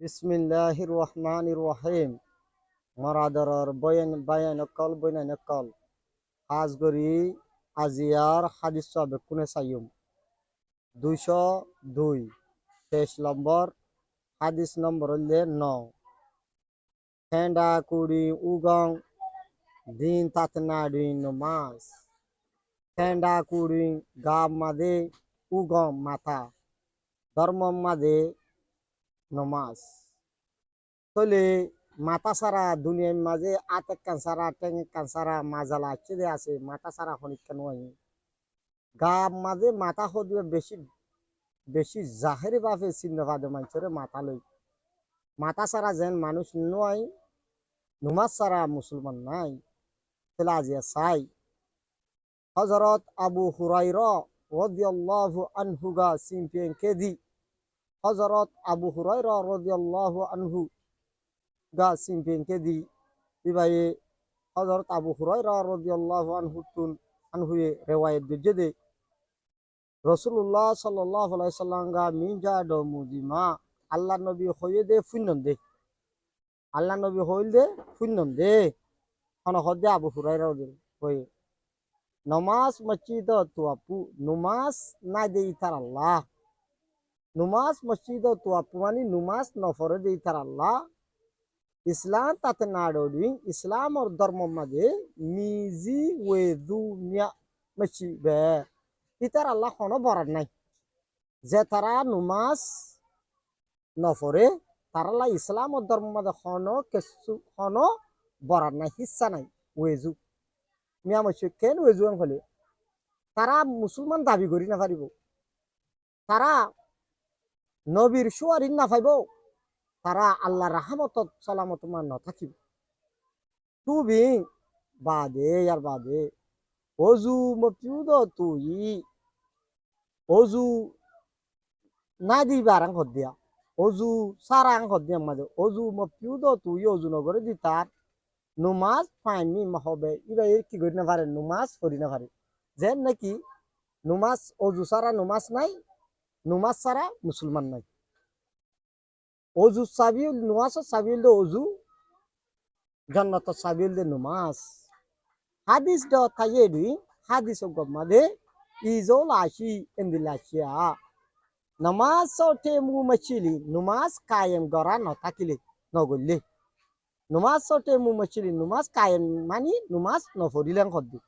বিসমিল্লাহির রহমানির রহিম। মরাদরর বয়ানকল বৈনানকল হাজগরি আজিয়ার হাদিস বেকুনে সাইয়ুম 202 23 নম্বর হাদিস নম্বর হইলে 9 হেন্ডা কুড়ি উগং দিন তাতনাডি নমাজ হেন্ডা কুড়ি গাব মাদে উগম মাথা ধর্ম মাদে নমাজ তলে মাথা সারা দুনিয়ার মাঝে আতেক কানসারা টেঙ্গে কানসারা মাজালা চিদে আছে মাথা সারা হনিকা নয় গাব মাঝে মাথা হদিবে বেশি বেশি জাহেরি ভাবে চিন্তা ভাবে মানুষের মাথা লই মাথা সারা যেন মানুষ নয় নুমাজ সারা মুসলমান নাই তাহলে আজিয়া চাই হযরত আবু হুরায়রা রাদিয়াল্লাহু আনহু গা সিম্পিয়েন কেদি হযরত আবু হুরায়রা রাদিয়াল্লাহু আনহু গা সিম্পিয়েন কেদি ইবায়ে হযরত আবু হুরায়রা রাদিয়াল্লাহু আনহুয়ে রিওয়ায়াত বিজেদে রাসূলুল্লাহ সাল্লাল্লাহু আলাইহি সাল্লাম গা মিনজা দ মুদিমা আল্লাহ নবী হয়ে দে ফুন্নন দে আল্লাহ নবী হইল দে ফুন্নন দে হন হদে আবু হুরায়রা হয়ে নমাজ মসজিদ তুয়াপু নমাজ না দে ইতার আল্লাহ নমাজ মসজিদ তুয়াপু মানে নমাজ নফরে দে ইতার আল্লাহ ইসলাম তাতে না ডি ইসলাম আর ধর্ম মাঝে মিজি ওয়েদু মিয়া মসজিদে ইতার আল্লাহ হন বরাদ নাই যে তারা নমাজ নফরে তারালা ইসলাম ও ধর্ম মাঝে হন কিছু হন বরাদ নাই হিস্সা নাই ওয়েজু মিয়া মসজিদ কেন ওয়েজু হলে তারা মুসলমান দাবি করি না পারিব তারা নবীর সুয়ারিন না পাইব তারা আল্লাহ রাহমত সালামত মান থাকিব তুবি বাদে আর বাদে অজু মপিউদ তুই অজু না দিবার আং দিয়া অজু সারা আং দিয়া মাঝে অজু মপিউদ তুই অজু নগরে দি তার নমাজ পাইনি হবে ইবা কি করি না পারে নমাজ করি না পারে যেন নাকি নমাজ অজু সারা নমাজ নাই নমাজ সারা মুসলমান নাই অজু সাবিল নমাজ সাবিল দে অজু জান্নাত সাবিল দে নমাজ hadis do tayedi hadis gomade izolashi indilasia namaz so temu machili namaz kayem gora no takili no golle namaz so temu machili namaz kayem mani namaz no fodilen khodi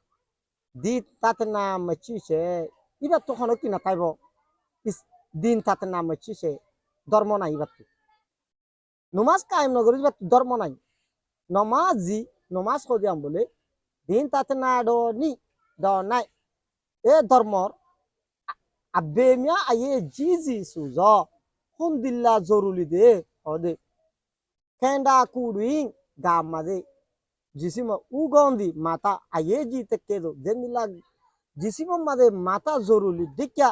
di tatna machi se iba to khono kina taibo is din tatna machi se dharmo nai iba namaz kayem no gori iba dharmo nai namazi namaz khodi am bole দিন তাতে না নি নাই এ ধর্মর আব্বে মিয়া আয়ে জি সুজ হুন দিল্লা জরুরি দে ওদে খেন্ডা কুড়ি গাম মাঝে জিসিম উগন্দি মাতা আয়ে জি তেকে দো দেনিলা জিসিম মাঝে মাতা জরুরি দিকা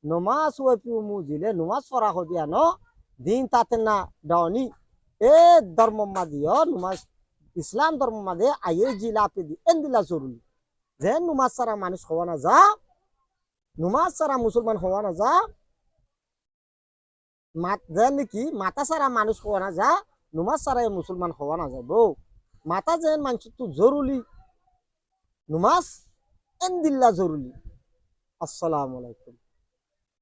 নমাজ ওয়াপি মুজিলে নমাজ পড়া হদিয়া ন দিন তাতে না নি এ ধর্ম মাদিও নমাজ ইসলাম ধর্ম মাঝে আয়ে জিলা পেদি এন্দিলা জরুরি যে নুমাজ সারা মানুষ হওয়া না যা নুমাজ সারা মুসলমান হওয়া না যা যে নাকি মাতা সারা মানুষ হওয়া না যা নুমাজ সারা মুসলমান হওয়া না যাব মাতা যেন মানুষ তো জরুরি নুমাজ এন্দিল্লা জরুরি আসসালামু আলাইকুম।